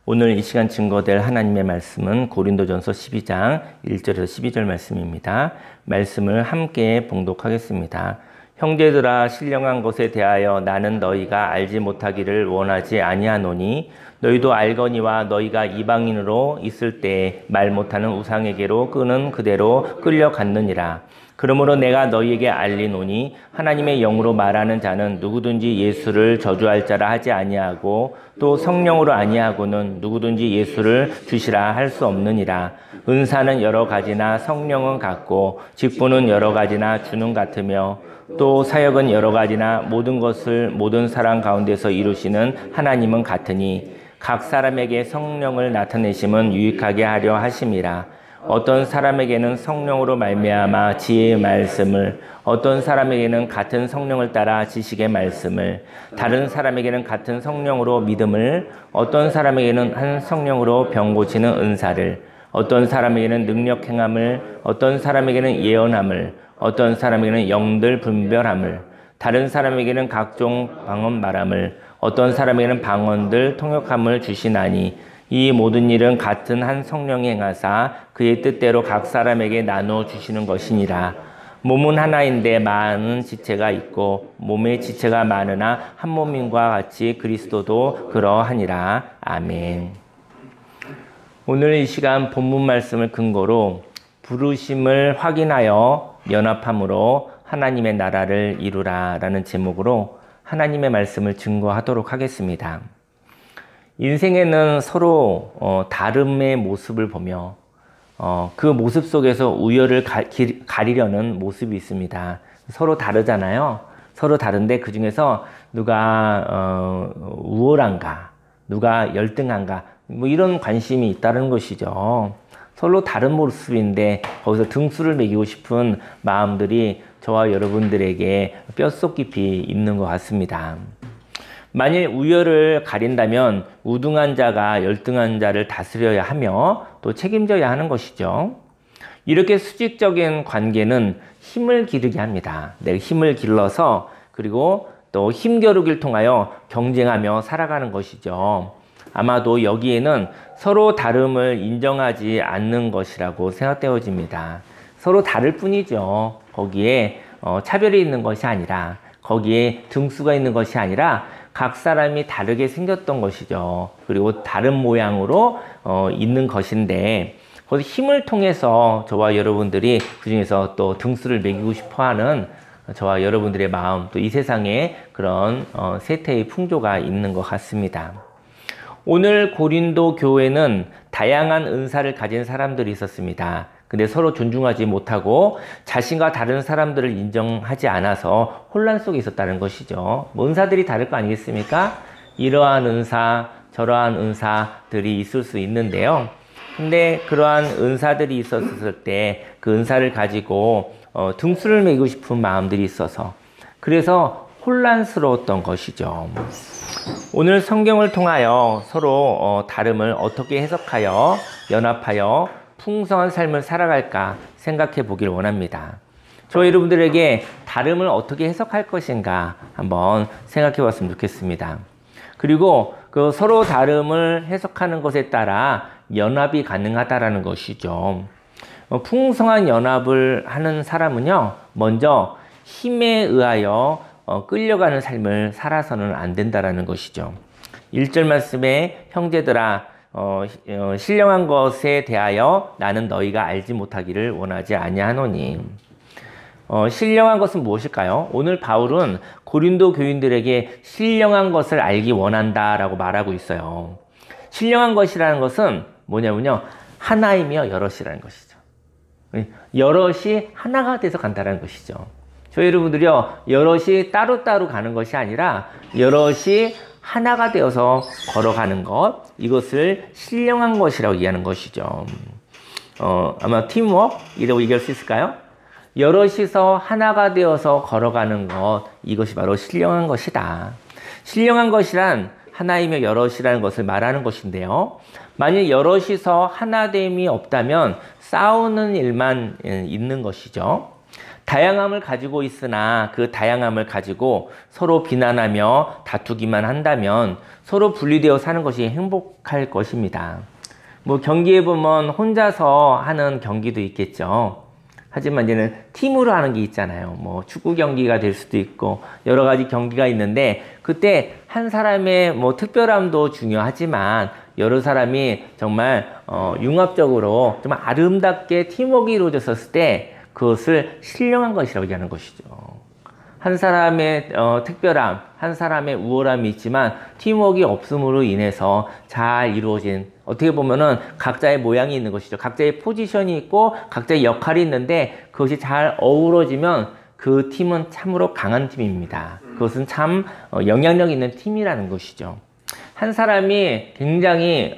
오늘 이 시간 증거될 하나님의 말씀은 고린도전서 12장 1절에서 12절 말씀입니다. 말씀을 함께 봉독하겠습니다. 형제들아, 신령한 것에 대하여 나는 너희가 알지 못하기를 원하지 아니하노니 너희도 알거니와 너희가 이방인으로 있을 때에 말 못하는 우상에게로 끄는 그대로 끌려갔느니라. 그러므로 내가 너희에게 알리노니 하나님의 영으로 말하는 자는 누구든지 예수를 저주할 자라 하지 아니하고 또 성령으로 아니하고는 누구든지 예수를 주시라 할 수 없느니라. 은사는 여러 가지나 성령은 같고 직분은 여러 가지나 주는 같으며 또 사역은 여러 가지나 모든 것을 모든 사람 가운데서 이루시는 하나님은 같으니 각 사람에게 성령을 나타내심은 유익하게 하려 하심이라. 어떤 사람에게는 성령으로 말미암아 지혜의 말씀을, 어떤 사람에게는 같은 성령을 따라 지식의 말씀을, 다른 사람에게는 같은 성령으로 믿음을, 어떤 사람에게는 한 성령으로 병 고치는 은사를, 어떤 사람에게는 능력 행함을, 어떤 사람에게는 예언함을, 어떤 사람에게는 영들 분별함을, 다른 사람에게는 각종 방언 말함을, 어떤 사람에게는 방언들 통역함을 주시나니 이 모든 일은 같은 한 성령이 행하사 그의 뜻대로 각 사람에게 나누어 주시는 것이니라. 몸은 하나인데 많은 지체가 있고 몸의 지체가 많으나 한 몸인과 같이 그리스도도 그러하니라. 아멘. 오늘 이 시간 본문 말씀을 근거로 부르심을 확인하여 연합함으로 하나님의 나라를 이루라 라는 제목으로 하나님의 말씀을 증거하도록 하겠습니다. 인생에는 서로 다름의 모습을 보며 그 모습 속에서 우열을 가리려는 모습이 있습니다. 서로 다르잖아요. 서로 다른데 그 중에서 누가 우월한가, 누가 열등한가, 뭐 이런 관심이 있다는 것이죠. 서로 다른 모습인데 거기서 등수를 매기고 싶은 마음들이 저와 여러분들에게 뼛속 깊이 있는 것 같습니다. 만일 우열을 가린다면 우등한 자가 열등한 자를 다스려야 하며 또 책임져야 하는 것이죠. 이렇게 수직적인 관계는 힘을 기르게 합니다. 내가 힘을 길러서 그리고 또 힘겨루기를 통하여 경쟁하며 살아가는 것이죠. 아마도 여기에는 서로 다름을 인정하지 않는 것이라고 생각되어집니다. 서로 다를 뿐이죠. 거기에 차별이 있는 것이 아니라, 거기에 등수가 있는 것이 아니라 각 사람이 다르게 생겼던 것이죠. 그리고 다른 모양으로 있는 것인데 거기서 힘을 통해서 저와 여러분들이 그 중에서 또 등수를 매기고 싶어하는 저와 여러분들의 마음, 또 이 세상에 그런 세태의 풍조가 있는 것 같습니다. 오늘 고린도 교회는 다양한 은사를 가진 사람들이 있었습니다. 근데 서로 존중하지 못하고 자신과 다른 사람들을 인정하지 않아서 혼란 속에 있었다는 것이죠. 뭐 은사들이 다를 거 아니겠습니까? 이러한 은사, 저러한 은사들이 있을 수 있는데요. 근데 그러한 은사들이 있었을 때 그 은사를 가지고 등수를 매기고 싶은 마음들이 있어서 그래서 혼란스러웠던 것이죠. 오늘 성경을 통하여 서로 다름을 어떻게 해석하여 연합하여 풍성한 삶을 살아갈까 생각해 보길 원합니다. 저 여러분들에게 다름을 어떻게 해석할 것인가 한번 생각해 봤으면 좋겠습니다. 그리고 그 서로 다름을 해석하는 것에 따라 연합이 가능하다라는 것이죠. 풍성한 연합을 하는 사람은요, 먼저 힘에 의하여 끌려가는 삶을 살아서는 안 된다라는 것이죠. 1절 말씀에 형제들아, 신령한 것에 대하여 나는 너희가 알지 못하기를 원하지 아니하노니. 신령한 것은 무엇일까요? 오늘 바울은 고린도 교인들에게 신령한 것을 알기 원한다라고 말하고 있어요. 신령한 것이라는 것은 뭐냐면요, 하나이며 여럿이라는 것이죠. 여럿이 하나가 돼서 간다는 것이죠. 저희 여러분들이요, 여럿이 따로따로 가는 것이 아니라 여럿이 하나가 되어서 걸어가는 것, 이것을 신령한 것이라고 이해하는 것이죠. 아마 팀워크이라고 얘기할 수 있을까요? 여럿이서 하나가 되어서 걸어가는 것, 이것이 바로 신령한 것이다. 신령한 것이란 하나이며 여럿이라는 것을 말하는 것인데요. 만일 여럿이서 하나됨이 없다면 싸우는 일만 있는 것이죠. 다양함을 가지고 있으나 그 다양함을 가지고 서로 비난하며 다투기만 한다면 서로 분리되어 사는 것이 행복할 것입니다. 뭐 경기에 보면 혼자서 하는 경기도 있겠죠. 하지만 이제는 팀으로 하는 게 있잖아요. 뭐 축구 경기가 될 수도 있고 여러 가지 경기가 있는데 그때 한 사람의 뭐 특별함도 중요하지만 여러 사람이 정말 융합적으로 정말 아름답게 팀워크가 이루어졌을 때 그것을 신령한 것이라고 얘기하는 것이죠. 한 사람의 특별함, 한 사람의 우월함이 있지만 팀워크가 없음으로 인해서 잘 이루어진, 어떻게 보면은 각자의 모양이 있는 것이죠. 각자의 포지션이 있고 각자의 역할이 있는데 그것이 잘 어우러지면 그 팀은 참으로 강한 팀입니다. 그것은 참 영향력 있는 팀이라는 것이죠. 한 사람이 굉장히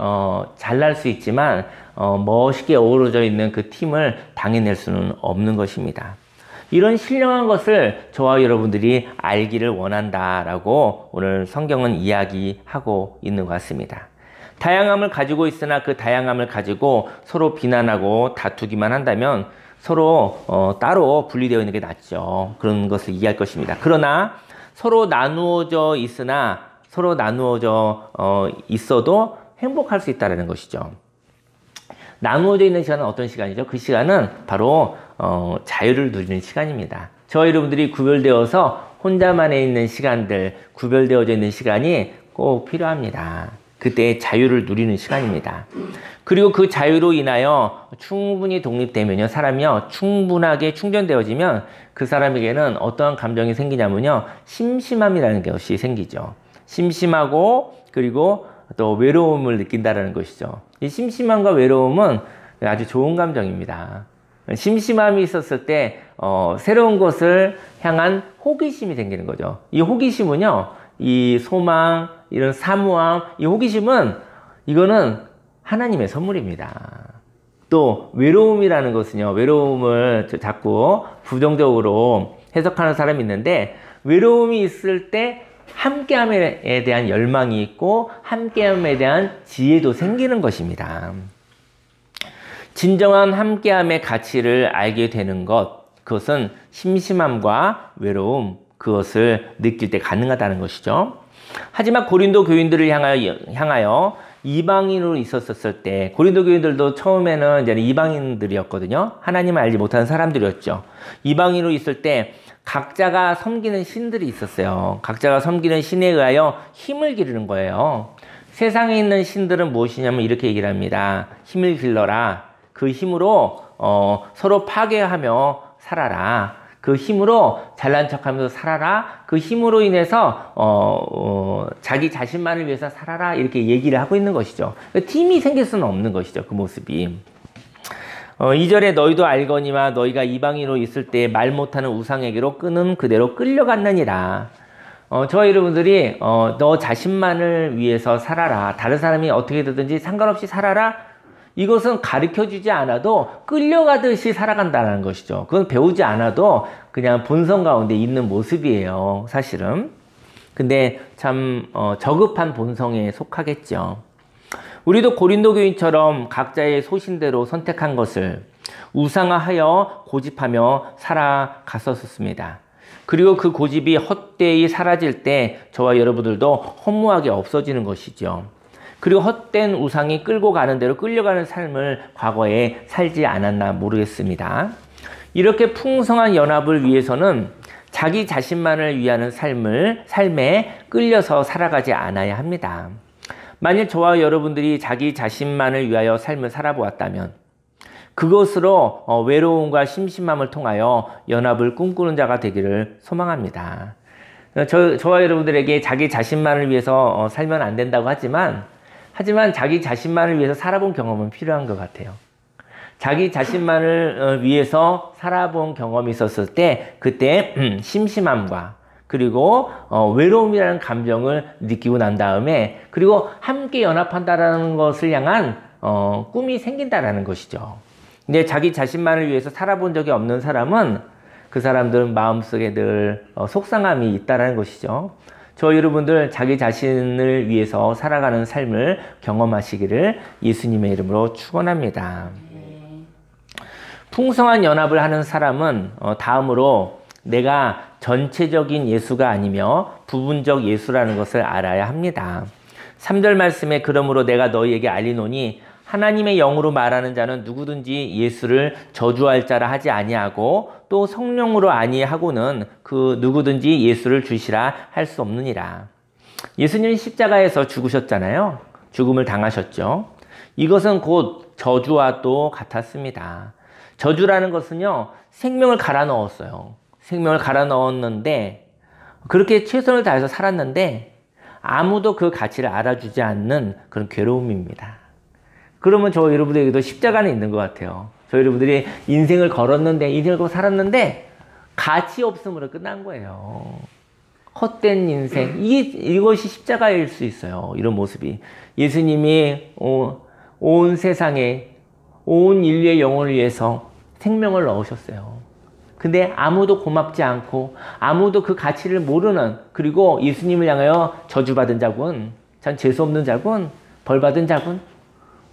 잘날 수 있지만 멋있게 어우러져 있는 그 팀을 당해낼 수는 없는 것입니다. 이런 신령한 것을 저와 여러분들이 알기를 원한다라고 오늘 성경은 이야기하고 있는 것 같습니다. 다양함을 가지고 있으나 그 다양함을 가지고 서로 비난하고 다투기만 한다면 서로 따로 분리되어 있는 게 낫죠. 그런 것을 이해할 것입니다. 그러나 서로 나누어져 있으나 서로 나누어져 있어도 행복할 수 있다는 것이죠. 나누어져 있는 시간은 어떤 시간이죠? 그 시간은 바로 자유를 누리는 시간입니다. 저와 여러분들이 구별되어서 혼자만에 있는 시간들, 구별되어져 있는 시간이 꼭 필요합니다. 그때 자유를 누리는 시간입니다. 그리고 그 자유로 인하여 충분히 독립되면요, 사람이요 충분하게 충전되어지면 그 사람에게는 어떠한 감정이 생기냐면요, 심심함이라는 것이 생기죠. 심심하고 그리고 또 외로움을 느낀다는 것이죠. 이 심심함과 외로움은 아주 좋은 감정입니다. 심심함이 있었을 때 새로운 것을 향한 호기심이 생기는 거죠. 이 호기심은요, 이 소망, 이런 사모함, 이 호기심은 이거는 하나님의 선물입니다. 또 외로움이라는 것은요, 외로움을 자꾸 부정적으로 해석하는 사람이 있는데, 외로움이 있을 때 함께함에 대한 열망이 있고 함께함에 대한 지혜도 생기는 것입니다. 진정한 함께함의 가치를 알게 되는 것, 그것은 심심함과 외로움, 그것을 느낄 때 가능하다는 것이죠. 하지만 고린도 교인들을 향하여 이방인으로 있었을 때, 고린도 교인들도 처음에는 이제 이방인들이었거든요. 하나님을 알지 못하는 사람들이었죠. 이방인으로 있을 때 각자가 섬기는 신들이 있었어요. 각자가 섬기는 신에 의하여 힘을 기르는 거예요. 세상에 있는 신들은 무엇이냐면 이렇게 얘기를 합니다. 힘을 길러라. 그 힘으로 서로 파괴하며 살아라. 그 힘으로 잘난 척하면서 살아라. 그 힘으로 인해서 자기 자신만을 위해서 살아라. 이렇게 얘기를 하고 있는 것이죠. 팀이 생길 수는 없는 것이죠. 그 모습이. 2절에 너희도 알거니와 너희가 이방인으로 있을 때 말 못하는 우상에게로 끄는 그대로 끌려갔느니라. 저와 여러분들이 너 자신만을 위해서 살아라. 다른 사람이 어떻게 되든지 상관없이 살아라. 이것은 가르쳐주지 않아도 끌려가듯이 살아간다는 것이죠. 그건 배우지 않아도 그냥 본성 가운데 있는 모습이에요, 사실은. 근데 참 저급한 본성에 속하겠죠. 우리도 고린도 교인처럼 각자의 소신대로 선택한 것을 우상화하여 고집하며 살아갔었습니다. 그리고 그 고집이 헛되이 사라질 때 저와 여러분들도 허무하게 없어지는 것이죠. 그리고 헛된 우상이 끌고 가는 대로 끌려가는 삶을 과거에 살지 않았나 모르겠습니다. 이렇게 풍성한 연합을 위해서는 자기 자신만을 위하는 삶에 끌려서 살아가지 않아야 합니다. 만일 저와 여러분들이 자기 자신만을 위하여 삶을 살아보았다면 그것으로 외로움과 심심함을 통하여 연합을 꿈꾸는 자가 되기를 소망합니다. 저와 여러분들에게 자기 자신만을 위해서 살면 안 된다고 하지만 자기 자신만을 위해서 살아본 경험은 필요한 것 같아요. 자기 자신만을 위해서 살아본 경험이 있었을 때 그때 심심함과 그리고 외로움이라는 감정을 느끼고 난 다음에 그리고 함께 연합한다라는 것을 향한 꿈이 생긴다라는 것이죠. 근데 자기 자신만을 위해서 살아본 적이 없는 사람은 그 사람들은 마음속에 늘 속상함이 있다라는 것이죠. 저 여러분들 자기 자신을 위해서 살아가는 삶을 경험하시기를 예수님의 이름으로 축원합니다. 풍성한 연합을 하는 사람은 다음으로 내가 전체적인 예수가 아니며 부분적 예수라는 것을 알아야 합니다. 3절 말씀에 그러므로 내가 너희에게 알리노니 하나님의 영으로 말하는 자는 누구든지 예수를 저주할 자라 하지 아니하고 또 성령으로 아니하고는 그 누구든지 예수를 주시라 할 수 없느니라. 예수님이 십자가에서 죽으셨잖아요. 죽음을 당하셨죠. 이것은 곧 저주와 또 같았습니다. 저주라는 것은요, 생명을 갈아 넣었어요. 생명을 갈아 넣었는데 그렇게 최선을 다해서 살았는데 아무도 그 가치를 알아주지 않는 그런 괴로움입니다. 그러면 저 여러분들에게도 십자가는 있는 것 같아요. 저 여러분들이 인생을 걸었는데, 인생을 걸고 살았는데, 가치 없음으로 끝난 거예요. 헛된 인생. 이것이 십자가일 수 있어요. 이런 모습이. 예수님이 온 세상에, 온 인류의 영혼을 위해서 생명을 넣으셨어요. 근데 아무도 고맙지 않고, 아무도 그 가치를 모르는, 그리고 예수님을 향하여 저주받은 자군, 전 재수없는 자군, 벌받은 자군,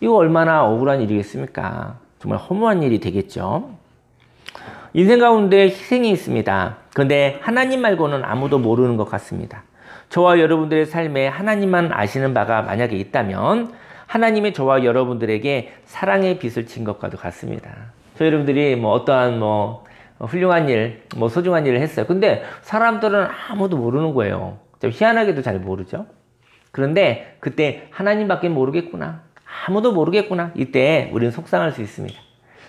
이거 얼마나 억울한 일이겠습니까? 정말 허무한 일이 되겠죠. 인생 가운데 희생이 있습니다. 그런데 하나님 말고는 아무도 모르는 것 같습니다. 저와 여러분들의 삶에 하나님만 아시는 바가 만약에 있다면 하나님의 저와 여러분들에게 사랑의 빛을 진 것과도 같습니다. 저 여러분들이 어떠한 훌륭한 일, 소중한 일을 했어요. 근데 사람들은 아무도 모르는 거예요. 좀 희한하게도 잘 모르죠. 그런데 그때 하나님밖에 모르겠구나. 아무도 모르겠구나. 이때 우리는 속상할 수 있습니다.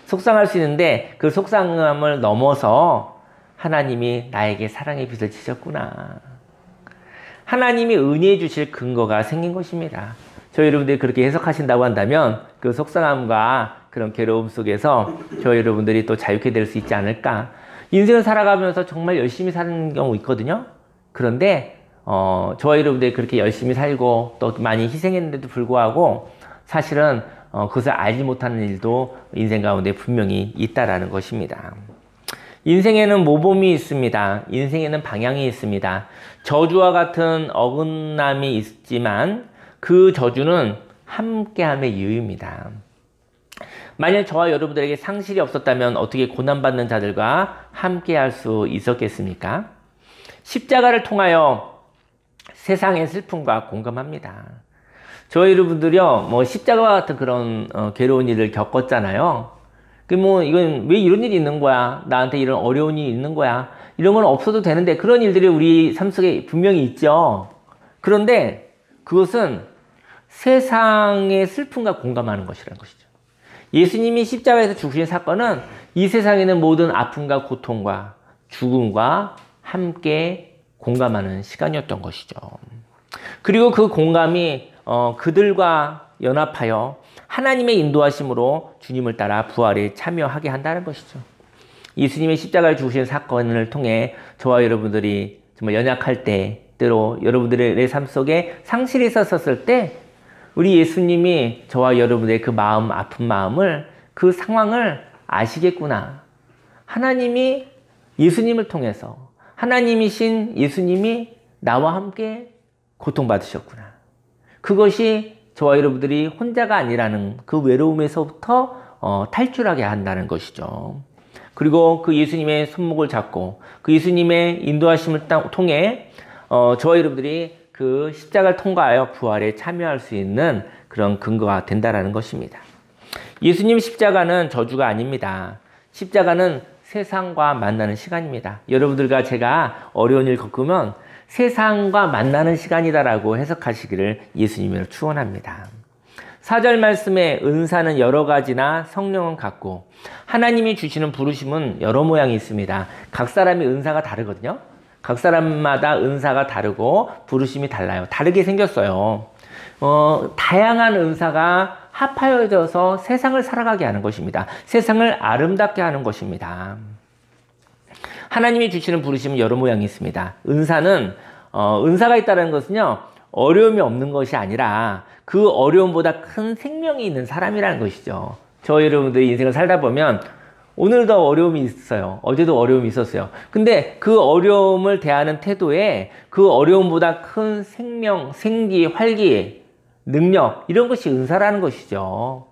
속상할 수 있는데 그 속상함을 넘어서 하나님이 나에게 사랑의 빛을 지셨구나. 하나님이 은혜해 주실 근거가 생긴 것입니다. 저희 여러분들이 그렇게 해석하신다고 한다면 그 속상함과 그런 괴로움 속에서 저희 여러분들이 또 자유케 될 수 있지 않을까. 인생을 살아가면서 정말 열심히 사는 경우 있거든요. 그런데 저희 여러분들이 그렇게 열심히 살고 또 많이 희생했는데도 불구하고 사실은 그것을 알지 못하는 일도 인생 가운데 분명히 있다라는 것입니다. 인생에는 모범이 있습니다. 인생에는 방향이 있습니다. 저주와 같은 어긋남이 있지만 그 저주는 함께함의 이유입니다. 만약 저와 여러분들에게 상실이 없었다면 어떻게 고난받는 자들과 함께할 수 있었겠습니까? 십자가를 통하여 세상의 슬픔과 공감합니다. 저희 여러분들이요, 십자가와 같은 그런 괴로운 일을 겪었잖아요. 이건 왜 이런 일이 있는 거야? 나한테 이런 어려운 일이 있는 거야? 이런 건 없어도 되는데 그런 일들이 우리 삶 속에 분명히 있죠. 그런데 그것은 세상의 슬픔과 공감하는 것이라는 것이죠. 예수님이 십자가에서 죽으신 사건은 이 세상에 있는 모든 아픔과 고통과 죽음과 함께 공감하는 시간이었던 것이죠. 그리고 그 공감이 그들과 연합하여 하나님의 인도하심으로 주님을 따라 부활에 참여하게 한다는 것이죠. 예수님의 십자가에 죽으신 사건을 통해 저와 여러분들이 정말 연약할 때, 때로 여러분들의 내 삶 속에 상실이 있었을 때 우리 예수님이 저와 여러분의 그 마음, 아픈 마음을, 그 상황을 아시겠구나. 하나님이 예수님을 통해서, 하나님이신 예수님이 나와 함께 고통받으셨구나. 그것이 저와 여러분들이 혼자가 아니라는 그 외로움에서부터 탈출하게 한다는 것이죠. 그리고 그 예수님의 손목을 잡고 그 예수님의 인도하심을 통해 저와 여러분들이 그 십자가를 통과하여 부활에 참여할 수 있는 그런 근거가 된다는 것입니다. 예수님 십자가는 저주가 아닙니다. 십자가는 세상과 만나는 시간입니다. 여러분들과 제가 어려운 일 겪으면 세상과 만나는 시간이다라고 해석하시기를 예수님을 축원합니다. 4절 말씀에 은사는 여러 가지나 성령은 같고 하나님이 주시는 부르심은 여러 모양이 있습니다. 각 사람의 은사가 다르거든요. 각 사람마다 은사가 다르고 부르심이 달라요. 다르게 생겼어요. 다양한 은사가 합하여져서 세상을 살아가게 하는 것입니다. 세상을 아름답게 하는 것입니다. 하나님이 주시는 부르심은 여러 모양이 있습니다. 은사가 있다는 것은요, 어려움이 없는 것이 아니라 그 어려움보다 큰 생명이 있는 사람이라는 것이죠. 저 여러분들이 인생을 살다 보면 오늘도 어려움이 있어요. 어제도 어려움이 있었어요. 근데 그 어려움을 대하는 태도에 그 어려움보다 큰 생명, 생기, 활기, 능력 이런 것이 은사라는 것이죠.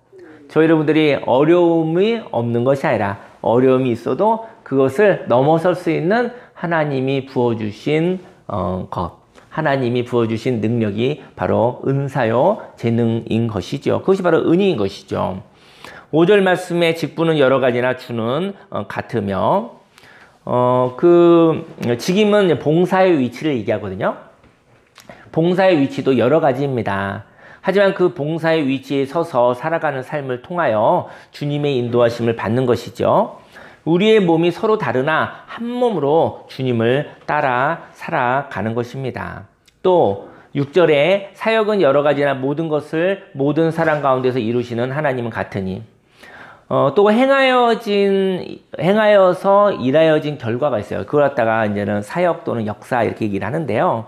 저희 여러분들이 어려움이 없는 것이 아니라 어려움이 있어도 그것을 넘어설 수 있는 하나님이 부어주신 것, 하나님이 부어주신 능력이 바로 은사요 재능인 것이죠. 그것이 바로 은혜인 것이죠. 5절 말씀의 직분은 여러 가지나 주는 같으며 그 직임은 봉사의 위치를 얘기하거든요. 봉사의 위치도 여러 가지입니다. 하지만 그 봉사의 위치에 서서 살아가는 삶을 통하여 주님의 인도하심을 받는 것이죠. 우리의 몸이 서로 다르나 한 몸으로 주님을 따라 살아가는 것입니다. 또 6절에 사역은 여러 가지나 모든 것을 모든 사람 가운데서 이루시는 하나님은 같으니 또 행하여서 일하여진 결과가 있어요. 그걸 갖다가 이제는 사역 또는 역사 이렇게 얘기를 하는데요.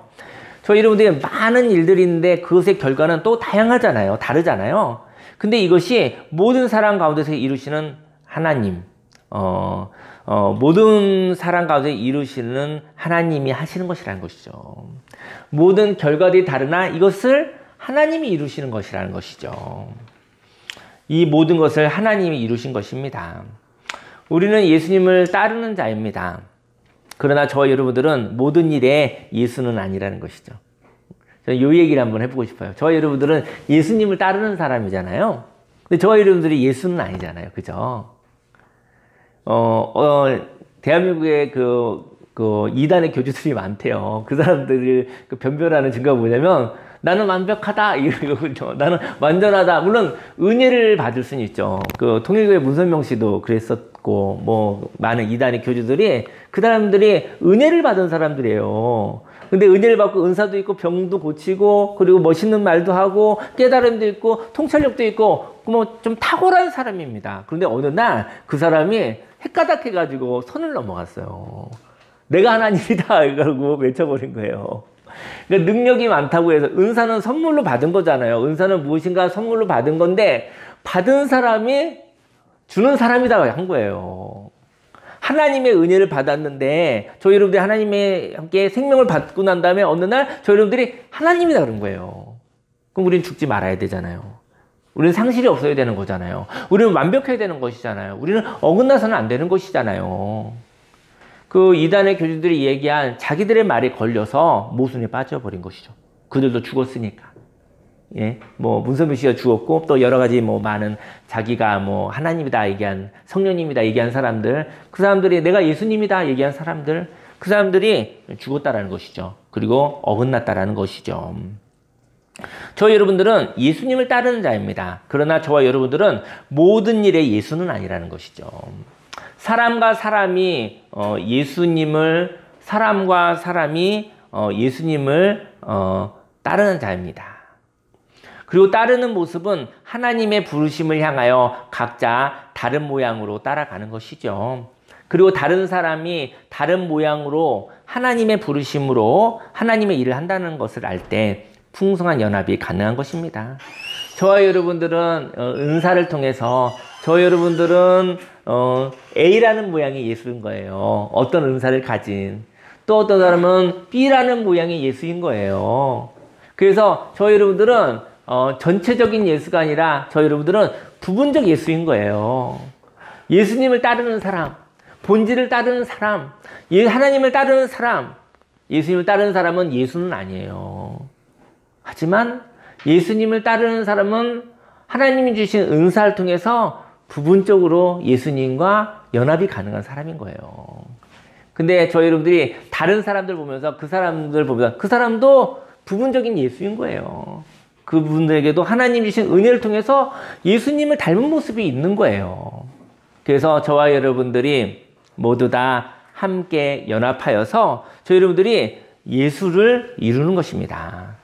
저희 여러분들이 많은 일들이 있는데 그것의 결과는 또 다양하잖아요. 다르잖아요. 근데 이것이 모든 사람 가운데서 이루시는 하나님, 모든 사람 가운데 이루시는 하나님이 하시는 것이라는 것이죠. 모든 결과들이 다르나 이것을 하나님이 이루시는 것이라는 것이죠. 이 모든 것을 하나님이 이루신 것입니다. 우리는 예수님을 따르는 자입니다. 그러나 저와 여러분들은 모든 일에 예수는 아니라는 것이죠. 저는 이 얘기를 한번 해보고 싶어요. 저와 여러분들은 예수님을 따르는 사람이잖아요. 근데 저와 여러분들이 예수는 아니잖아요. 그죠? 대한민국에 이단의 교주들이 많대요. 그 사람들을 변별하는 증거가 뭐냐면 나는 완벽하다 이러거든요. 나는 완전하다. 물론 은혜를 받을 수는 있죠. 그 통일교회 문선명 씨도 그랬었고 뭐 많은 이단의 교주들이 그 사람들이 은혜를 받은 사람들이에요. 근데 은혜를 받고 은사도 있고 병도 고치고 그리고 멋있는 말도 하고 깨달음도 있고 통찰력도 있고 뭐 좀 탁월한 사람입니다. 그런데 어느 날 그 사람이 헷가닥해가지고 선을 넘어갔어요. 내가 하나님이다 이러고 외쳐버린 거예요. 그러니까 능력이 많다고 해서 은사는 선물로 받은 거잖아요. 은사는 무엇인가 선물로 받은 건데 받은 사람이 주는 사람이다 한 거예요. 하나님의 은혜를 받았는데 저희 여러분들이 하나님의 함께 생명을 받고 난 다음에 어느 날 저희 여러분들이 하나님이다 그런 거예요. 그럼 우리는 죽지 말아야 되잖아요. 우리는 상실이 없어야 되는 거잖아요. 우리는 완벽해야 되는 것이잖아요. 우리는 어긋나서는 안 되는 것이잖아요. 그 이단의 교주들이 얘기한 자기들의 말에 걸려서 모순에 빠져버린 것이죠. 그들도 죽었으니까. 예, 뭐 문선민 씨가 죽었고 또 여러 가지 뭐 많은 자기가 뭐 하나님이다 얘기한 성령님이다 얘기한 사람들, 그 사람들이 내가 예수님이다 얘기한 사람들, 그 사람들이 죽었다라는 것이죠. 그리고 어긋났다라는 것이죠. 저희 여러분들은 예수님을 따르는 자입니다. 그러나 저와 여러분들은 모든 일에 예수는 아니라는 것이죠. 사람과 사람이 예수님을 따르는 자입니다. 그리고 따르는 모습은 하나님의 부르심을 향하여 각자 다른 모양으로 따라가는 것이죠. 그리고 다른 사람이 다른 모양으로 하나님의 부르심으로 하나님의 일을 한다는 것을 알 때 풍성한 연합이 가능한 것입니다. 저와 여러분들은 은사를 통해서 저와 여러분들은 A라는 모양의 예수인 거예요. 어떤 은사를 가진. 또 어떤 사람은 B라는 모양의 예수인 거예요. 그래서 저희 여러분들은 전체적인 예수가 아니라 저희 여러분들은 부분적 예수인 거예요. 예수님을 따르는 사람, 본질을 따르는 사람, 하나님을 따르는 사람, 예수님을 따르는 사람은 예수는 아니에요. 하지만 예수님을 따르는 사람은 하나님이 주신 은사를 통해서 부분적으로 예수님과 연합이 가능한 사람인 거예요. 근데 저희 여러분들이 다른 사람들 보면서 그 사람도 부분적인 예수인 거예요. 그분들에게도 하나님 주신 은혜를 통해서 예수님을 닮은 모습이 있는 거예요. 그래서 저와 여러분들이 모두 다 함께 연합하여서 저희 여러분들이 예수를 이루는 것입니다.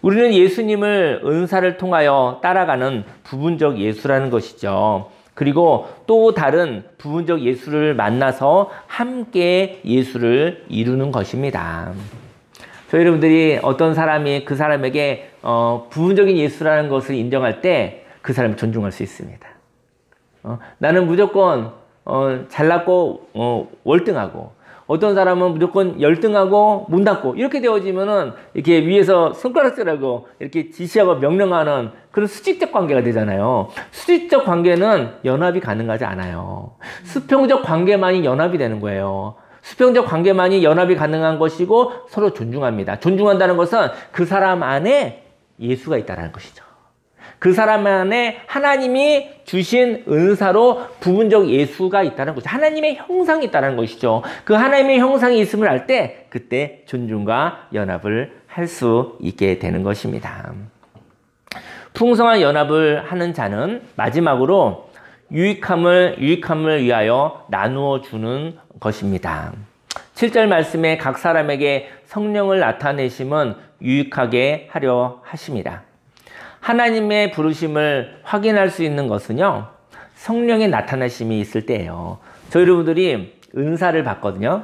우리는 예수님을 은사를 통하여 따라가는 부분적 예수라는 것이죠. 그리고 또 다른 부분적 예수를 만나서 함께 예수를 이루는 것입니다. 저희 여러분들이 어떤 사람이 그 사람에게 부분적인 예수라는 것을 인정할 때 그 사람을 존중할 수 있습니다. 나는 무조건 잘났고 월등하고, 어떤 사람은 무조건 열등하고 문닫고, 이렇게 되어지면은 이렇게 위에서 손가락질하고 이렇게 지시하고 명령하는 그런 수직적 관계가 되잖아요. 수직적 관계는 연합이 가능하지 않아요. 수평적 관계만이 연합이 되는 거예요. 수평적 관계만이 연합이 가능한 것이고, 서로 존중합니다. 존중한다는 것은 그 사람 안에 예수가 있다는 것이죠. 그 사람 안에 하나님이 주신 은사로 부분적 예수가 있다는 것이죠. 하나님의 형상이 있다는 것이죠. 그 하나님의 형상이 있음을 알 때 그때 존중과 연합을 할 수 있게 되는 것입니다. 풍성한 연합을 하는 자는 마지막으로 유익함을 위하여 나누어 주는 것입니다. 7절 말씀에 각 사람에게 성령을 나타내심은 유익하게 하려 하심이라. 하나님의 부르심을 확인할 수 있는 것은요, 성령의 나타나심이 있을 때예요. 저희 여러분들이 은사를 받거든요.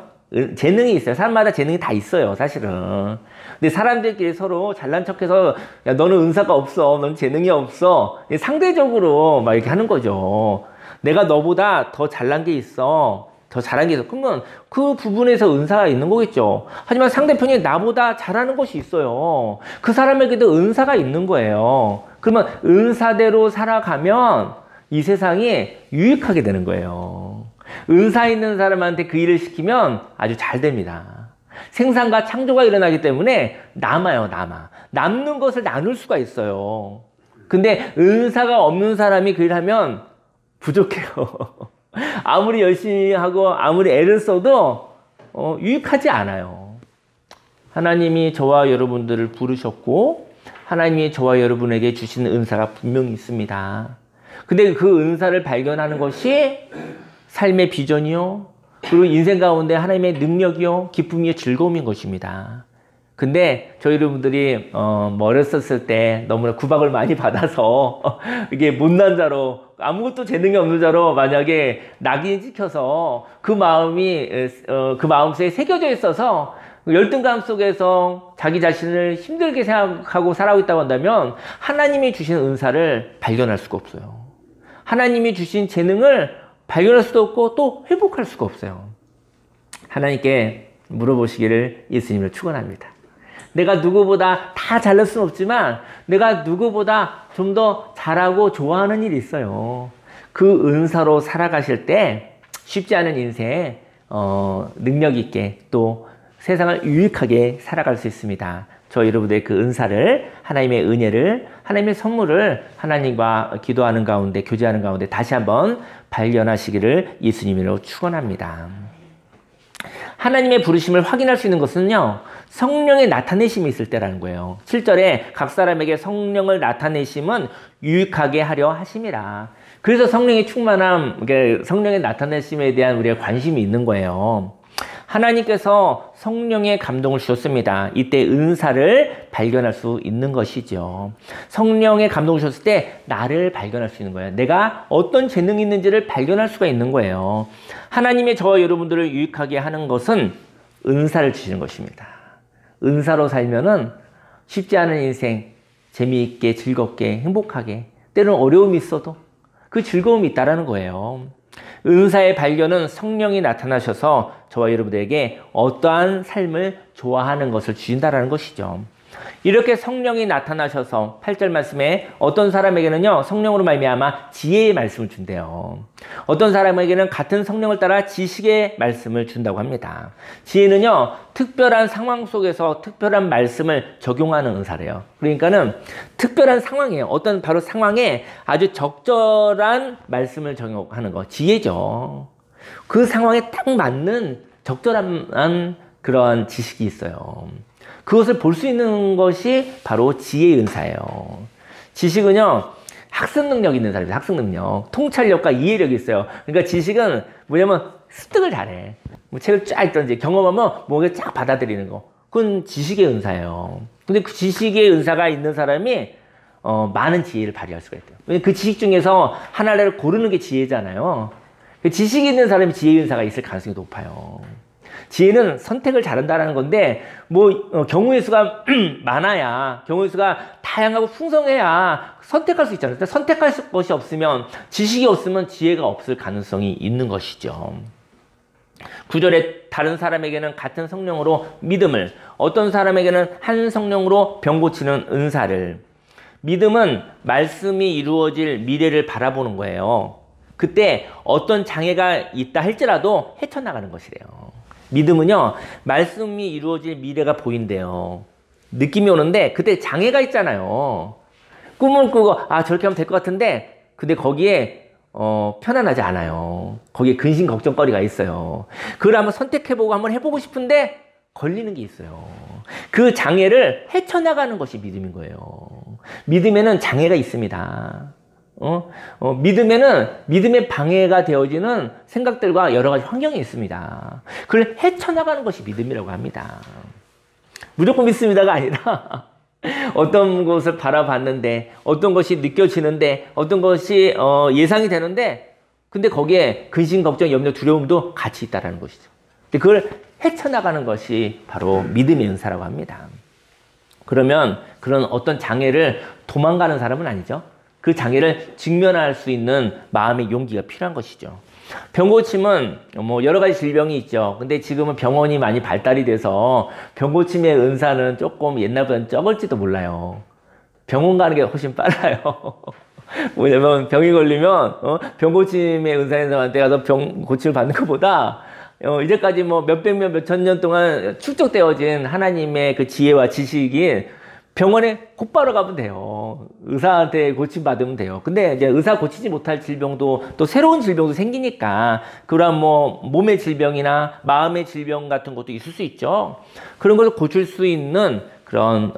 재능이 있어요. 사람마다 재능이 다 있어요, 사실은. 근데 사람들끼리 서로 잘난 척해서, 야, 너는 은사가 없어, 너는 재능이 없어, 상대적으로 막 이렇게 하는 거죠. 내가 너보다 더 잘난 게 있어, 더 잘한 게 있어. 그러면 그 부분에서 은사가 있는 거겠죠. 하지만 상대편이 나보다 잘하는 것이 있어요. 그 사람에게도 은사가 있는 거예요. 그러면 은사대로 살아가면 이 세상이 유익하게 되는 거예요. 은사 있는 사람한테 그 일을 시키면 아주 잘 됩니다. 생산과 창조가 일어나기 때문에 남아요, 남는 것을 나눌 수가 있어요. 근데 은사가 없는 사람이 그 일을 하면 부족해요. 아무리 열심히 하고 아무리 애를 써도 유익하지 않아요. 하나님이 저와 여러분들을 부르셨고 하나님이 저와 여러분에게 주신 은사가 분명히 있습니다. 근데 그 은사를 발견하는 것이 삶의 비전이요, 그리고 인생 가운데 하나님의 능력이요, 기쁨이요, 즐거움인 것입니다. 근데 저희 여러분들이 어렸었을 때 너무나 구박을 많이 받아서 이게 못난 자로, 아무것도 재능이 없는 자로 만약에 낙인이 찍혀서 그 마음이 그 마음속에 새겨져 있어서 열등감 속에서 자기 자신을 힘들게 생각하고 살아오고 있다고 한다면 하나님이 주신 은사를 발견할 수가 없어요. 하나님이 주신 재능을 발견할 수도 없고 또 회복할 수가 없어요. 하나님께 물어보시기를 예수님을 축원합니다. 내가 누구보다 다 잘날 수는 없지만 내가 누구보다 좀 더 잘하고 좋아하는 일이 있어요. 그 은사로 살아가실 때 쉽지 않은 인생 능력 있게 또 세상을 유익하게 살아갈 수 있습니다. 저 여러분들의 그 은사를, 하나님의 은혜를, 하나님의 선물을 하나님과 기도하는 가운데, 교제하는 가운데 다시 한번 발견하시기를 예수님으로 축원합니다. 하나님의 부르심을 확인할 수 있는 것은요, 성령의 나타내심이 있을 때라는 거예요. 7절에 각 사람에게 성령을 나타내심은 유익하게 하려 하심이라. 그래서 성령의 충만함, 성령의 나타내심에 대한 우리가 관심이 있는 거예요. 하나님께서 성령의 감동을 주셨습니다. 이때 은사를 발견할 수 있는 것이죠. 성령의 감동을 주셨을 때 나를 발견할 수 있는 거예요. 내가 어떤 재능이 있는지를 발견할 수가 있는 거예요. 하나님의 저와 여러분들을 유익하게 하는 것은 은사를 주시는 것입니다. 은사로 살면은 쉽지 않은 인생 재미있게, 즐겁게, 행복하게, 때로는 어려움이 있어도 그 즐거움이 있다라는 거예요. 은사의 발견은 성령이 나타나셔서 저와 여러분들에게 어떠한 삶을 좋아하는 것을 주신다라는 것이죠. 이렇게 성령이 나타나셔서 8절 말씀에 어떤 사람에게는요, 성령으로 말미암아 지혜의 말씀을 준대요. 어떤 사람에게는 같은 성령을 따라 지식의 말씀을 준다고 합니다. 지혜는요, 특별한 상황 속에서 특별한 말씀을 적용하는 은사래요. 그러니까는 특별한 상황이에요. 어떤 바로 상황에 아주 적절한 말씀을 적용하는 거, 지혜죠. 그 상황에 딱 맞는 적절한 그런 지식이 있어요. 그것을 볼 수 있는 것이 바로 지혜의 은사예요. 지식은요, 학습 능력이 있는 사람이에요. 학습 능력. 통찰력과 이해력이 있어요. 그러니까 지식은 뭐냐면 습득을 잘해. 뭐 책을 쫙 읽던지 경험하면 뭔가 쫙 받아들이는 거. 그건 지식의 은사예요. 근데 그 지식의 은사가 있는 사람이 많은 지혜를 발휘할 수가 있대요. 왜냐면 그 지식 중에서 하나를 고르는 게 지혜잖아요. 그 지식이 있는 사람이 지혜의 은사가 있을 가능성이 높아요. 지혜는 선택을 잘한다는 건데 경우의 수가 많아야, 경우의 수가 다양하고 풍성해야 선택할 수 있잖아요. 선택할 것이 없으면, 지식이 없으면 지혜가 없을 가능성이 있는 것이죠. 9절에 다른 사람에게는 같은 성령으로 믿음을, 어떤 사람에게는 한 성령으로 병 고치는 은사를. 믿음은 말씀이 이루어질 미래를 바라보는 거예요. 그때 어떤 장애가 있다 할지라도 헤쳐나가는 것이래요. 믿음은요, 말씀이 이루어질 미래가 보인대요. 느낌이 오는데 그때 장애가 있잖아요. 꿈을 꾸고 저렇게 하면 될 것 같은데, 근데 거기에 편안하지 않아요. 거기에 근심 걱정거리가 있어요. 그걸 한번 선택해보고 한번 해보고 싶은데 걸리는 게 있어요. 그 장애를 헤쳐나가는 것이 믿음인 거예요. 믿음에는 장애가 있습니다. 믿음에는 믿음의 방해가 되어지는 생각들과 여러 가지 환경이 있습니다. 그걸 헤쳐나가는 것이 믿음이라고 합니다. 무조건 믿습니다가 아니라 어떤 것을 바라봤는데, 어떤 것이 느껴지는데, 어떤 것이 예상이 되는데, 근데 거기에 근심, 걱정, 염려, 두려움도 같이 있다는 것이죠. 근데 그걸 헤쳐나가는 것이 바로 믿음의 은사라고 합니다. 그러면 그런 어떤 장애를 도망가는 사람은 아니죠. 그 장애를 직면할 수 있는 마음의 용기가 필요한 것이죠. 병고침은 여러 가지 질병이 있죠. 근데 지금은 병원이 많이 발달이 돼서 병고침의 은사는 조금 옛날보다는 적을지도 몰라요. 병원 가는 게 훨씬 빨라요. 뭐냐면 병이 걸리면 병고침의 은사에서한테 가서 병 고침을 받는 것보다 이제까지 몇백 년, 몇천 년 동안 축적되어진 하나님의 그 지혜와 지식이 병원에 곧바로 가면 돼요. 의사한테 고침받으면 돼요. 근데 이제 의사 고치지 못할 질병도, 또 새로운 질병도 생기니까, 그런 몸의 질병이나 마음의 질병 같은 것도 있을 수 있죠. 그런 것을 고칠 수 있는 그런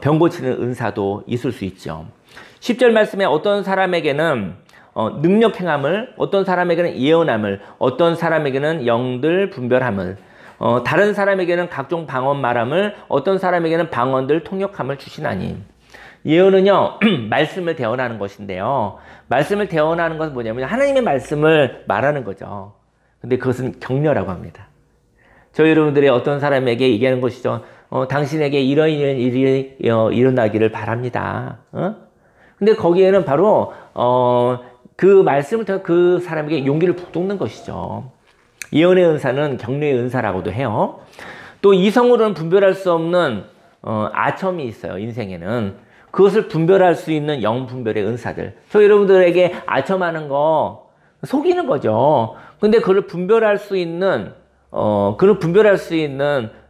병 고치는 은사도 있을 수 있죠. 10절 말씀에 어떤 사람에게는 능력 행함을, 어떤 사람에게는 예언함을, 어떤 사람에게는 영들 분별함을, 다른 사람에게는 각종 방언 말함을, 어떤 사람에게는 방언들 통역함을 주시나니. 예언은요, 말씀을 대언하는 것인데요. 말씀을 대언하는 것은 뭐냐면 하나님의 말씀을 말하는 거죠. 근데 그것은 격려라고 합니다. 저희 여러분들이 어떤 사람에게 얘기하는 것이죠. 당신에게 이런 일이 일어나기를 바랍니다. 근데 거기에는 바로 그 말씀을 통해 그 사람에게 용기를 북돋는 것이죠. 예언의 은사는 격려의 은사라고도 해요. 또 이성으로는 분별할 수 없는 아첨이 있어요. 인생에는. 그것을 분별할 수 있는 영 분별의 은사들. 저 여러분들에게 아첨하는 거 속이는 거죠. 근데 그걸 분별할 수 있는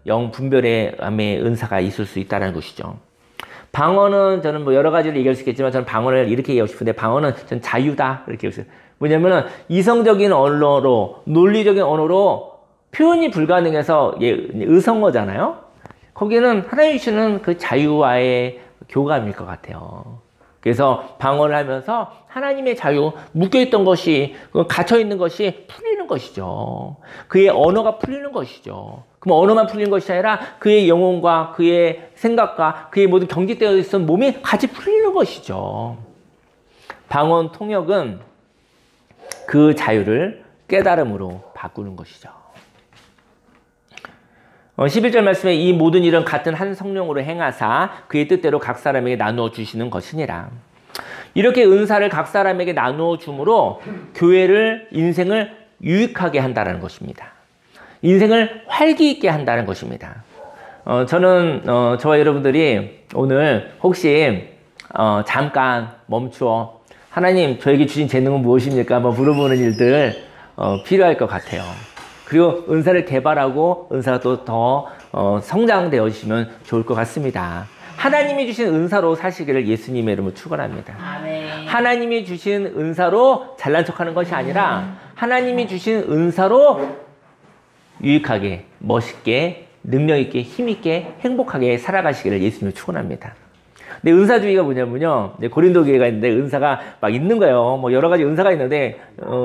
영 분별의 은사가 있을 수 있다는 것이죠. 방언은 저는 여러 가지를 얘기할 수 있겠지만, 저는 방언을 이렇게 얘기하고 싶은데, 방언은 전 자유다 이렇게 얘기했어요. 뭐냐면은 이성적인 언어로, 논리적인 언어로 표현이 불가능해서 의성어잖아요. 거기는 하나님 주시는 그 자유와의 교감일 것 같아요. 그래서 방언을 하면서 하나님의 자유, 묶여있던 것이, 갇혀있는 것이 풀리는 것이죠. 그의 언어가 풀리는 것이죠. 그럼 언어만 풀리는 것이 아니라 그의 영혼과 그의 생각과 그의 모든 경직되어 있던 몸이 같이 풀리는 것이죠. 방언 통역은 그 자유를 깨달음으로 바꾸는 것이죠. 11절 말씀에 이 모든 일은 같은 한 성령으로 행하사 그의 뜻대로 각 사람에게 나누어 주시는 것이니라. 이렇게 은사를 각 사람에게 나누어 줌으로 교회를, 인생을 유익하게 한다는 것입니다. 인생을 활기 있게 한다는 것입니다. 저는 저와 여러분들이 오늘 혹시 잠깐 멈추어 하나님 저에게 주신 재능은 무엇입니까? 한번 물어보는 일들 필요할 것 같아요. 그리고 은사를 개발하고 은사가 또 더 성장되어지시면 좋을 것 같습니다. 하나님이 주신 은사로 사시기를 예수님의 이름으로 축원합니다. 아멘. 하나님이 주신 은사로 잘난 척하는 것이 아니라 하나님이 주신 은사로 유익하게, 멋있게, 능력있게, 힘있게, 행복하게 살아가시기를 예수님을 축원합니다. 근데 은사주의가 뭐냐면요, 고린도 교회가 있는데 은사가 막 있는 거예요. 여러 가지 은사가 있는데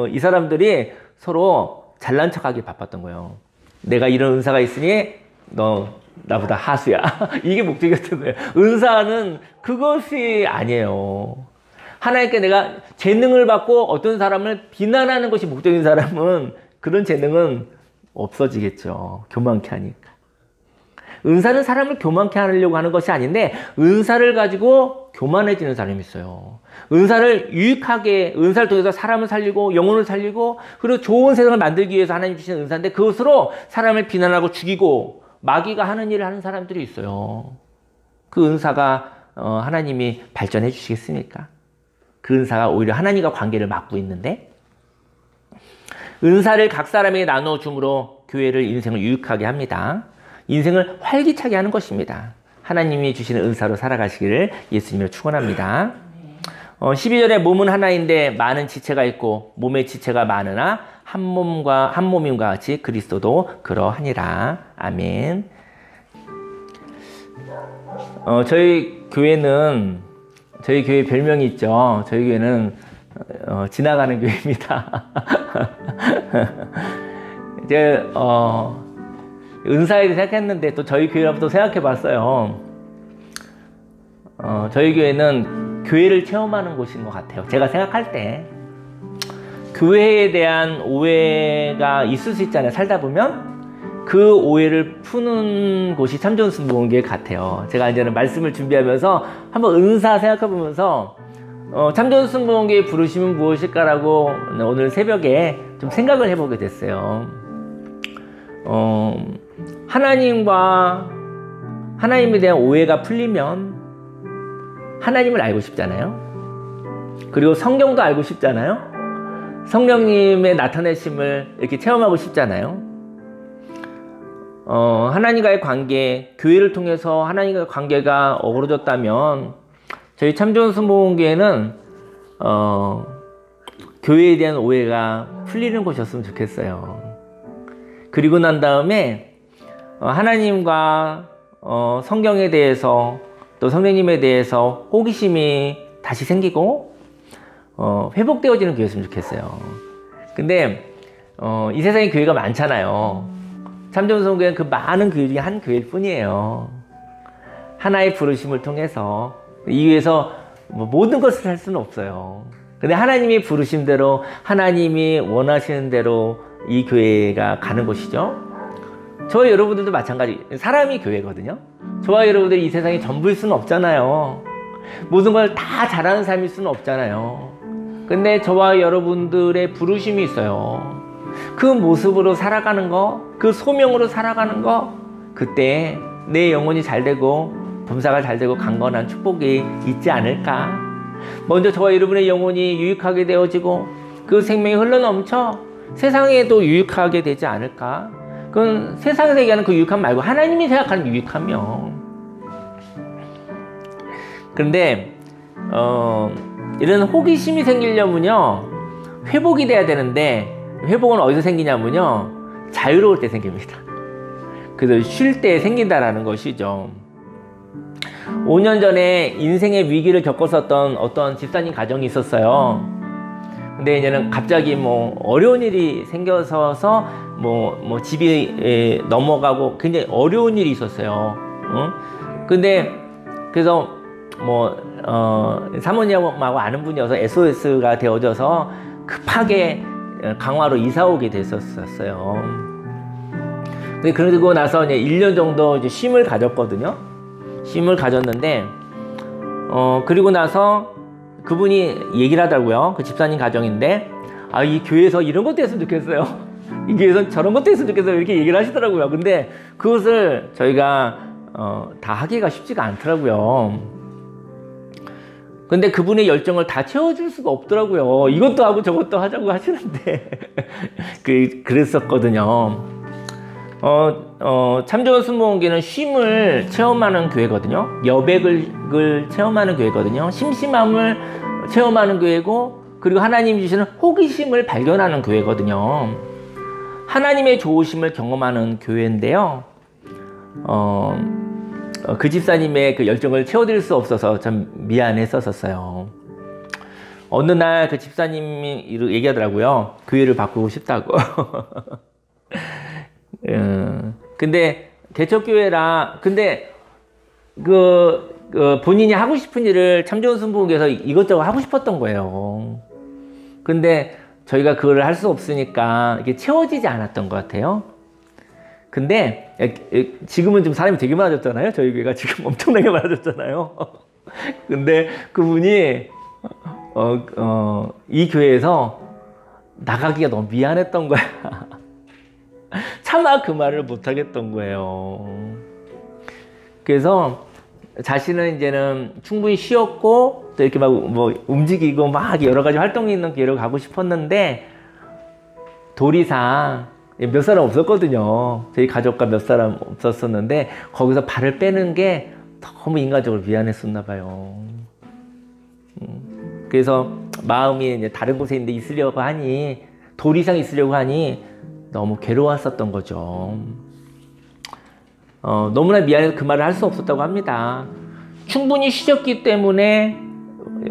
이 사람들이 서로 잘난 척하기 바빴던 거예요. 내가 이런 은사가 있으니 너 나보다 하수야. 이게 목적이었던 거예요. 은사는 그것이 아니에요. 하나님께 내가 재능을 받고 어떤 사람을 비난하는 것이 목적인 사람은 그런 재능은 없어지겠죠. 교만케 하니까. 은사는 사람을 교만케 하려고 하는 것이 아닌데 은사를 가지고 교만해지는 사람이 있어요. 은사를 유익하게, 은사를 통해서 사람을 살리고 영혼을 살리고 그리고 좋은 세상을 만들기 위해서 하나님 주신 은사인데 그것으로 사람을 비난하고 죽이고 마귀가 하는 일을 하는 사람들이 있어요. 그 은사가 하나님이 발전해 주시겠습니까? 그 은사가 오히려 하나님과 관계를 막고 있는데 은사를 각 사람에게 나누어 줌으로 교회를 인생을 유익하게 합니다. 인생을 활기차게 하는 것입니다. 하나님이 주시는 은사로 살아가시기를 예수님으로 축원합니다. 12절에 몸은 하나인데 많은 지체가 있고 몸의 지체가 많으나 한 몸임과 같이 그리스도도 그러하니라. 아멘. 저희 교회 별명이 있죠. 저희 교회는 지나가는 교회입니다. 이제 은사에 대해 생각했는데 또 저희 교회라고 생각해 봤어요. 저희 교회는 교회를 체험하는 곳인 것 같아요. 제가 생각할 때 교회에 대한 오해가 있을 수 있잖아요. 살다 보면 그 오해를 푸는 곳이 참전순복음교회 같아요. 제가 이제는 말씀을 준비하면서 한번 은사 생각해 보면서 참전순복음교회 부르심은 무엇일까라고 오늘 새벽에 좀 생각을 해보게 됐어요. 하나님에 대한 오해가 풀리면 하나님을 알고 싶잖아요. 그리고 성경도 알고 싶잖아요. 성령님의 나타내심을 이렇게 체험하고 싶잖아요. 하나님과의 관계, 교회를 통해서 하나님과의 관계가 어그러졌다면 저희 참전순복음교회는 교회에 대한 오해가 풀리는 곳이었으면 좋겠어요. 그리고 난 다음에 하나님과 성경에 대해서 또 성령님에 대해서 호기심이 다시 생기고 회복되어지는 교회였으면 좋겠어요. 근데 이 세상에 교회가 많잖아요. 참전순복음교회는 그 많은 교회 중에 한 교회일 뿐이에요. 하나의 부르심을 통해서 이 교회에서 모든 것을 할 수는 없어요. 근데 하나님이 부르심대로 하나님이 원하시는 대로 이 교회가 가는 곳이죠. 저와 여러분들도 마찬가지. 사람이 교회거든요. 저와 여러분들이 이 세상에 전부일 수는 없잖아요. 모든 걸 다 잘하는 삶일 수는 없잖아요. 근데 저와 여러분들의 부르심이 있어요. 그 모습으로 살아가는 거, 그 소명으로 살아가는 거, 그때 내 영혼이 잘 되고 범사가 잘 되고 강건한 축복이 있지 않을까. 먼저 저와 여러분의 영혼이 유익하게 되어지고 그 생명이 흘러넘쳐 세상에도 유익하게 되지 않을까. 그건 세상에서 얘기하는 그 유익함 말고 하나님이 생각하는 유익함이요. 그런데 이런 호기심이 생기려면요 회복이 돼야 되는데 회복은 어디서 생기냐면요 자유로울 때 생깁니다. 그래서 쉴 때 생긴다라는 것이죠. 5년 전에 인생의 위기를 겪었었던 어떤 집사님 가정이 있었어요. 근데 이제는 갑자기 어려운 일이 생겨서 집이 넘어가고 굉장히 어려운 일이 있었어요. 근데 그래서 사모님하고 아는 분이어서 SOS가 되어져서 급하게 강화로 이사 오게 됐었어요. 근데 그러고 나서 이제 1년 정도 이제 쉼을 가졌거든요. 쉼을 가졌는데 그리고 나서 그분이 얘기를 하더라고요. 그 집사님 가정인데 이 교회에서 이런 것도 했으면 좋겠어요. 이 교회에서 저런 것도 했으면 좋겠어요. 이렇게 얘기를 하시더라고요. 근데 그것을 저희가 다 하기가 쉽지가 않더라고요. 근데 그분의 열정을 다 채워줄 수가 없더라고요. 이것도 하고 저것도 하자고 하시는데 그랬었거든요. 참전순복음교회는 쉼을 체험하는 교회거든요. 여백을 체험하는 교회거든요. 심심함을 체험하는 교회고 그리고 하나님이 주시는 호기심을 발견하는 교회거든요. 하나님의 좋으심을 경험하는 교회인데요. 그 집사님의 그 열정을 채워드릴 수 없어서 참 미안했었어요. 어느 날 그 집사님이 얘기하더라고요. 교회를 바꾸고 싶다고. 근데 개척교회라 근데 본인이 하고 싶은 일을 참전순복음교회에서 이것저것 하고 싶었던 거예요. 근데 저희가 그걸 할 수 없으니까 이게 채워지지 않았던 것 같아요. 근데 지금은 좀 사람이 되게 많아졌잖아요. 저희 교회가 지금 엄청나게 많아졌잖아요. 근데 그분이 이 교회에서 나가기가 너무 미안했던 거야. 차마 그 말을 못 하겠던 거예요. 그래서 자신은 이제는 충분히 쉬었고 또 이렇게 막 뭐 움직이고 막 여러 가지 활동이 있는 교회로 가고 싶었는데 도리상 몇 사람 없었거든요. 저희 가족과 몇 사람 없었었는데 거기서 발을 빼는 게 너무 인간적으로 미안했었나 봐요. 그래서 마음이 이제 다른 곳에 있으려고 하니 도리상 있으려고 하니 너무 괴로웠었던 거죠. 너무나 미안해서 그 말을 할 수 없었다고 합니다. 충분히 쉬었기 때문에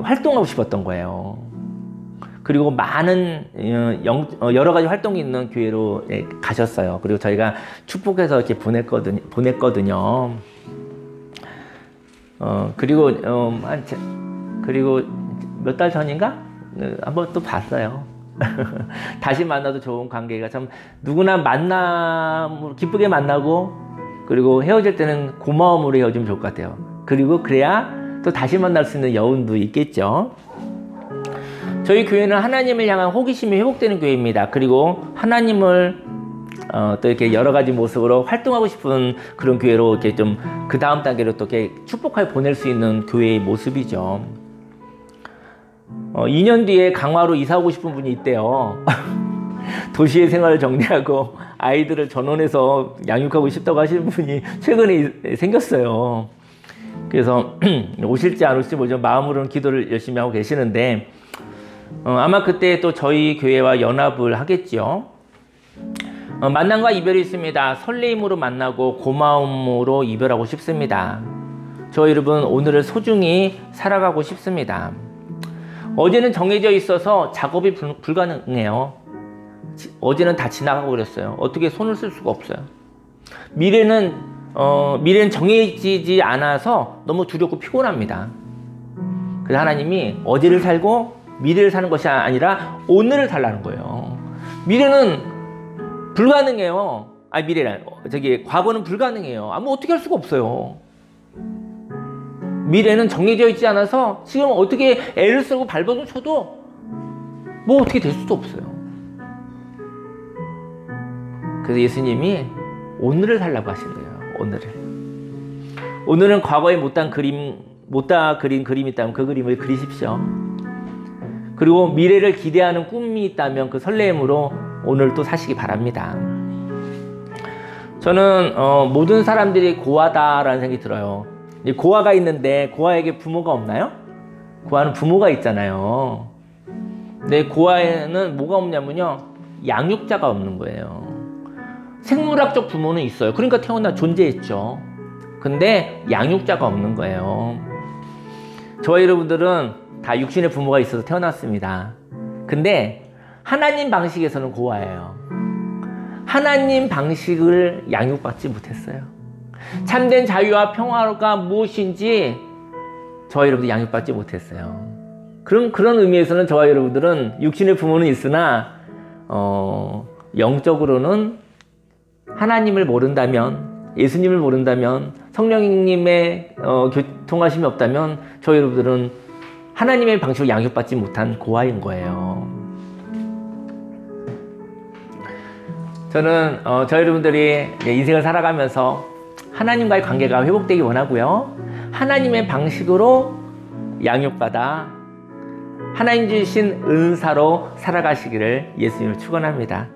활동하고 싶었던 거예요. 그리고 많은 여러 가지 활동이 있는 교회로 가셨어요. 그리고 저희가 축복해서 이렇게 보냈거든요. 그리고 몇 달 전인가 한번 또 봤어요. 다시 만나도 좋은 관계가 참 누구나 기쁘게 만나고 그리고 헤어질 때는 고마움으로 헤어지면 좋을 것 같아요. 그리고 그래야 또 다시 만날 수 있는 여운도 있겠죠. 저희 교회는 하나님을 향한 호기심이 회복되는 교회입니다. 그리고 하나님을 또 이렇게 여러 가지 모습으로 활동하고 싶은 그런 교회로 이렇게 좀 그 다음 단계로 또 이렇게 축복하게 보낼 수 있는 교회의 모습이죠. 2년 뒤에 강화로 이사 오고 싶은 분이 있대요. 도시의 생활을 정리하고 아이들을 전원해서 양육하고 싶다고 하시는 분이 최근에 생겼어요. 그래서 오실지 안 오실지 모르지만 마음으로는 기도를 열심히 하고 계시는데 아마 그때 또 저희 교회와 연합을 하겠죠. 만남과 이별이 있습니다. 설레임으로 만나고 고마움으로 이별하고 싶습니다. 저 여러분 오늘을 소중히 살아가고 싶습니다. 어제는 정해져 있어서 작업이 불가능해요. 어제는 다 지나가고 그랬어요. 어떻게 손을 쓸 수가 없어요. 미래는 정해지지 않아서 너무 두렵고 피곤합니다. 그래서 하나님이 어제를 살고 미래를 사는 것이 아니라 오늘을 살라는 거예요. 미래는 불가능해요. 과거는 불가능해요. 어떻게 할 수가 없어요. 미래는 정해져 있지 않아서 지금 어떻게 애를 쓰고 발버둥 쳐도 뭐 어떻게 될 수도 없어요. 그래서 예수님이 오늘을 살라고 하신 거예요. 오늘은 과거에 못다 그린 그림이 있다면 그 그림을 그리십시오. 그리고 미래를 기대하는 꿈이 있다면 그 설렘으로 오늘 또 사시기 바랍니다. 저는 모든 사람들이 고아다라는 생각이 들어요. 고아가 있는데 고아에게 부모가 없나요? 고아는 부모가 있잖아요. 근데 고아에는 뭐가 없냐면요, 양육자가 없는 거예요. 생물학적 부모는 있어요. 그러니까 태어나 존재했죠. 근데 양육자가 없는 거예요. 저와 여러분들은 다 육신의 부모가 있어서 태어났습니다. 근데 하나님 방식에서는 고아예요. 하나님 방식을 양육받지 못했어요. 참된 자유와 평화가 무엇인지 저와 여러분들 양육받지 못했어요. 그런 의미에서는 저와 여러분들은 육신의 부모는 있으나 영적으로는 하나님을 모른다면, 예수님을 모른다면, 성령님의 교통하심이 없다면 저와 여러분들은 하나님의 방식으로 양육받지 못한 고아인 거예요. 저는 저희 여러분들이 인생을 살아가면서 하나님과의 관계가 회복되기 원하고요. 하나님의 방식으로 양육받아 하나님 주신 은사로 살아가시기를 예수님을 축원합니다.